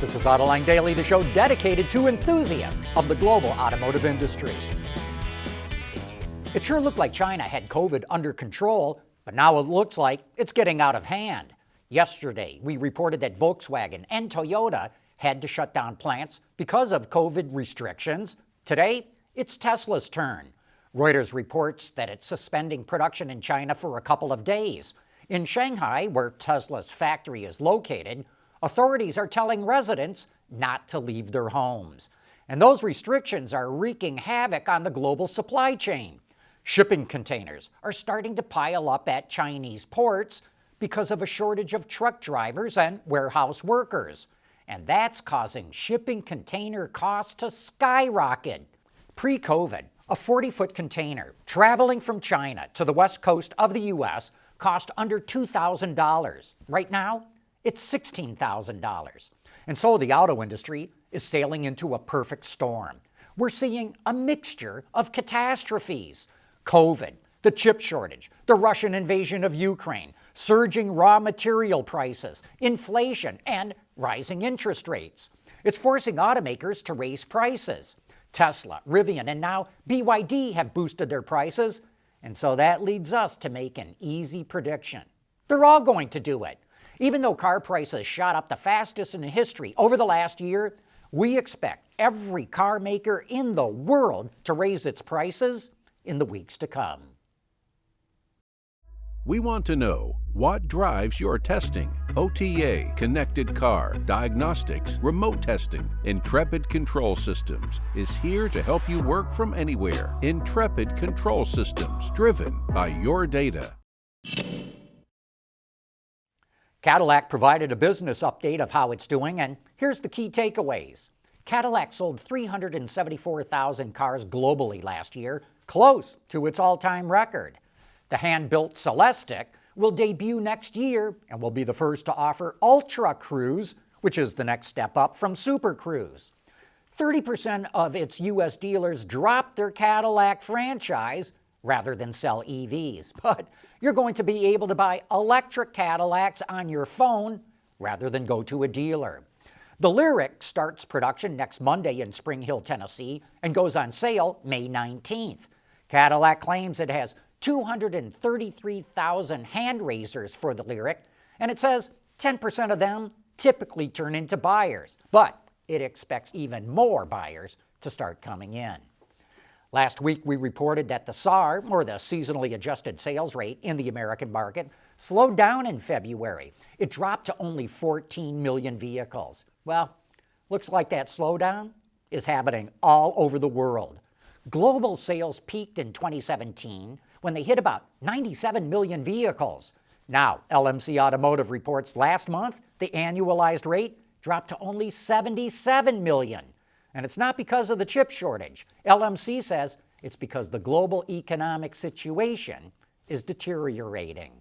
This is Autoline Daily, the show dedicated to enthusiasts of the global automotive industry. It sure looked like China had COVID under control, but now it looks like it's getting out of hand. Yesterday, we reported that Volkswagen and Toyota had to shut down plants because of COVID restrictions. Today, it's Tesla's turn. Reuters reports that it's suspending production in China for a couple of days. In Shanghai, where Tesla's factory is located, authorities are telling residents not to leave their homes. And those restrictions are wreaking havoc on the global supply chain. Shipping containers are starting to pile up at Chinese ports because of a shortage of truck drivers and warehouse workers. And that's causing shipping container costs to skyrocket. Pre-COVID, a 40-foot container traveling from China to the west coast of the U.S. cost under $2,000. Right now, it's $16,000. And so the auto industry is sailing into a perfect storm. We're seeing a mixture of catastrophes. COVID, the chip shortage, the Russian invasion of Ukraine, surging raw material prices, inflation, and rising interest rates. It's forcing automakers to raise prices. Tesla, Rivian, and now BYD have boosted their prices, and so that leads us to make an easy prediction. They're all going to do it. Even though car prices shot up the fastest in history over the last year, we expect every car maker in the world to raise its prices in the weeks to come. We want to know what drives your testing. OTA, connected car, diagnostics, remote testing. Intrepid Control Systems is here to help you work from anywhere. Intrepid Control Systems, driven by your data. Cadillac provided a business update of how it's doing, and here's the key takeaways. Cadillac sold 374,000 cars globally last year, close to its all-time record. The hand-built Celestiq will debut next year and will be the first to offer Ultra Cruise, which is the next step up from Super Cruise. 30% of its U.S. dealers dropped their Cadillac franchise rather than sell EVs, but you're going to be able to buy electric Cadillacs on your phone rather than go to a dealer. The Lyriq starts production next Monday in Spring Hill, Tennessee, and goes on sale May 19th. Cadillac claims it has 233,000 hand raisers for the Lyriq, and it says 10% of them typically turn into buyers, but it expects even more buyers to start coming in. Last week, we reported that the SAAR, or the seasonally adjusted sales rate in the American market, slowed down in February. It dropped to only 14 million vehicles. Well, looks like that slowdown is happening all over the world. Global sales peaked in 2017 when they hit about 97 million vehicles. Now, LMC Automotive reports last month the annualized rate dropped to only 77 million. And it's not because of the chip shortage. LMC says it's because the global economic situation is deteriorating.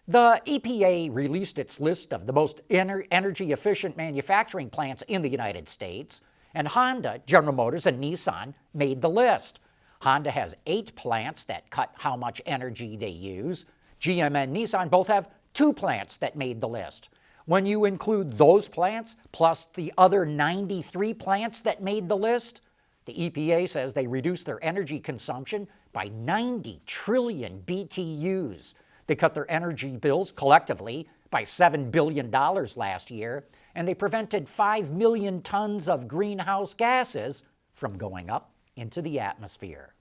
The EPA released its list of the most energy-efficient manufacturing plants in the United States, and Honda, General Motors, and Nissan made the list. Honda has 8 plants that cut how much energy they use. GM and Nissan both have 2 plants that made the list. When you include those plants, plus the other 93 plants that made the list, the EPA says they reduced their energy consumption by 90 trillion BTUs. They cut their energy bills collectively by $7 billion last year, and they prevented 5 million tons of greenhouse gases from going up into the atmosphere.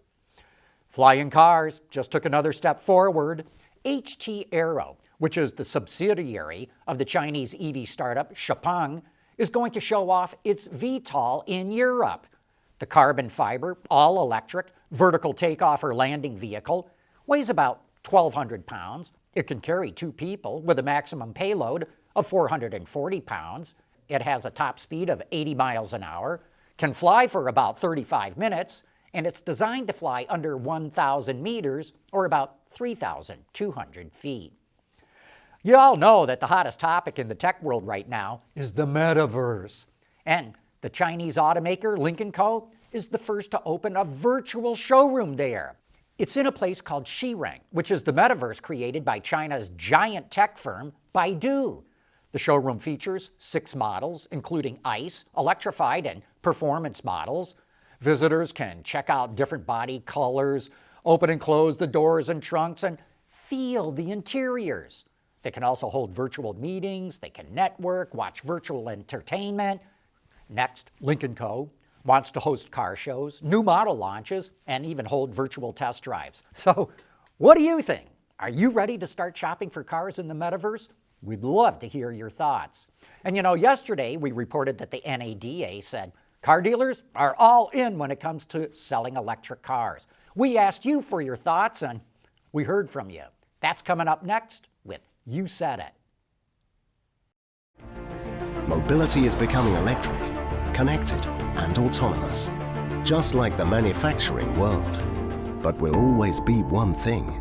Flying cars just took another step forward. HT Aero, which is the subsidiary of the Chinese EV startup XPeng, is going to show off its VTOL in Europe. The carbon fiber, all-electric, vertical takeoff or landing vehicle weighs about 1,200 pounds. It can carry 2 people with a maximum payload of 440 pounds. It has a top speed of 80 miles an hour, can fly for about 35 minutes, and it's designed to fly under 1,000 meters or about 3,200 feet. You all know that the hottest topic in the tech world right now is the Metaverse. And the Chinese automaker Lynk & Co. is the first to open a virtual showroom there. It's in a place called Showroom, which is the Metaverse created by China's giant tech firm, Baidu. The showroom features 6 models, including ICE, electrified, and performance models. Visitors can check out different body colors, open and close the doors and trunks, and feel the interiors. They can also hold virtual meetings, they can network, watch virtual entertainment. Next, Lynk & Co. wants to host car shows, new model launches, and even hold virtual test drives. So, what do you think? Are you ready to start shopping for cars in the Metaverse? We'd love to hear your thoughts. And yesterday we reported that the NADA said car dealers are all in when it comes to selling electric cars. We asked you for your thoughts and we heard from you. That's coming up next with You Said It. Mobility is becoming electric, connected, and autonomous, just like the manufacturing world. But will always be one thing: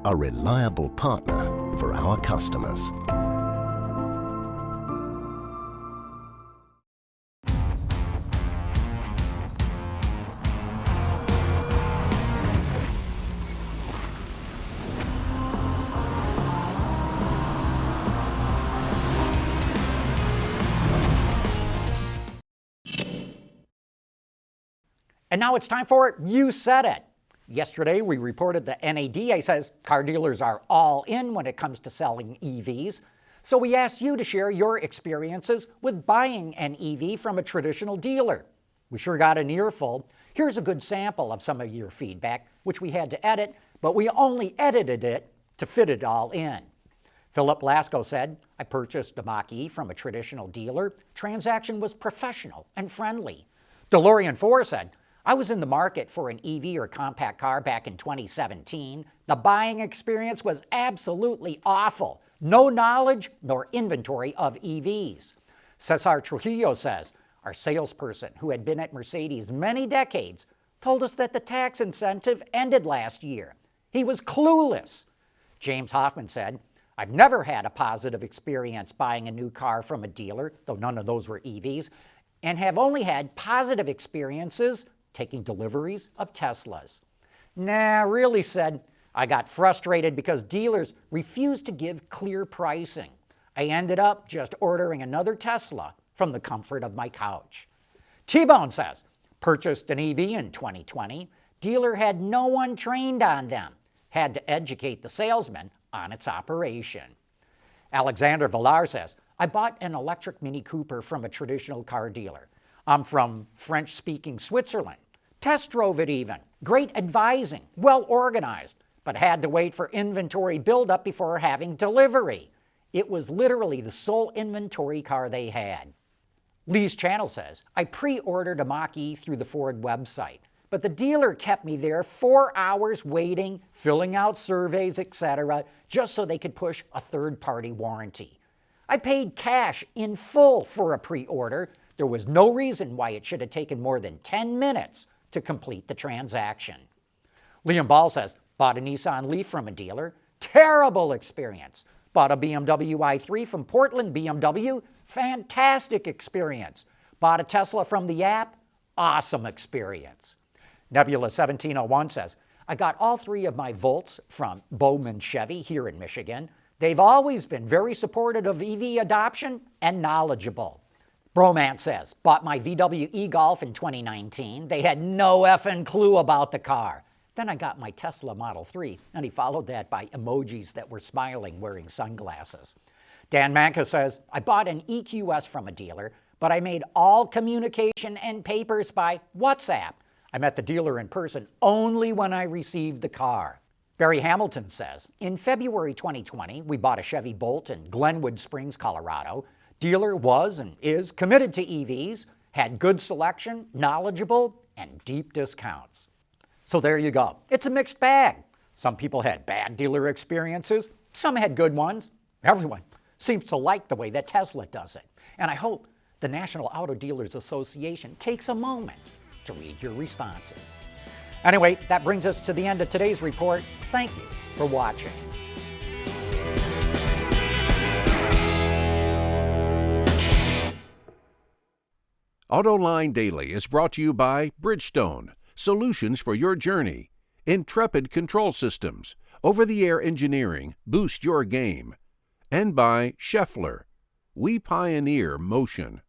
a reliable partner for our customers. And now it's time for You Said It. Yesterday, we reported that NADA says car dealers are all in when it comes to selling EVs. So we asked you to share your experiences with buying an EV from a traditional dealer. We sure got an earful. Here's a good sample of some of your feedback, which we had to edit, but we only edited it to fit it all in. Philip Lasko said, I purchased a Mach-E from a traditional dealer. Transaction was professional and friendly. DeLorean 4 said, I was in the market for an EV or compact car back in 2017. The buying experience was absolutely awful. No knowledge nor inventory of EVs. Cesar Trujillo says, our salesperson, who had been at Mercedes many decades, told us that the tax incentive ended last year. He was clueless. James Hoffman said, I've never had a positive experience buying a new car from a dealer, though none of those were EVs, and have only had positive experiences taking deliveries of Teslas. Really said, I got frustrated because dealers refused to give clear pricing. I ended up just ordering another Tesla from the comfort of my couch. T-Bone says, purchased an EV in 2020. Dealer had no one trained on them. Had to educate the salesman on its operation. Alexander Villar says, I bought an electric Mini Cooper from a traditional car dealer. I'm from French-speaking Switzerland. Test drove it even. Great advising, well organized, but had to wait for inventory buildup before having delivery. It was literally the sole inventory car they had. Lee's Channel says, I pre-ordered a Mach-E through the Ford website, but the dealer kept me there 4 hours waiting, filling out surveys, etc., just so they could push a third-party warranty. I paid cash in full for a pre-order. There was no reason why it should have taken more than 10 minutes to complete the transaction. Liam Ball says, bought a Nissan Leaf from a dealer. Terrible experience. Bought a BMW i3 from Portland BMW. Fantastic experience. Bought a Tesla from the app. Awesome experience. Nebula 1701 says, I got all 3 of my Volts from Bowman Chevy here in Michigan. They've always been very supportive of EV adoption and knowledgeable. Bromance says, bought my VW e-Golf in 2019. They had no effing clue about the car. Then I got my Tesla Model 3, and he followed that by emojis that were smiling wearing sunglasses. Dan Manka says, I bought an EQS from a dealer, but I made all communication and papers by WhatsApp. I met the dealer in person only when I received the car. Barry Hamilton says, in February 2020, we bought a Chevy Bolt in Glenwood Springs, Colorado. Dealer was and is committed to EVs, had good selection, knowledgeable, and deep discounts. So there you go. It's a mixed bag. Some people had bad dealer experiences. Some had good ones. Everyone seems to like the way that Tesla does it. And I hope the National Auto Dealers Association takes a moment to read your responses. Anyway, that brings us to the end of today's report. Thank you for watching. Autoline Daily is brought to you by Bridgestone, solutions for your journey. Intrepid Control Systems, over-the-air engineering, boost your game. And by Scheffler, we pioneer motion.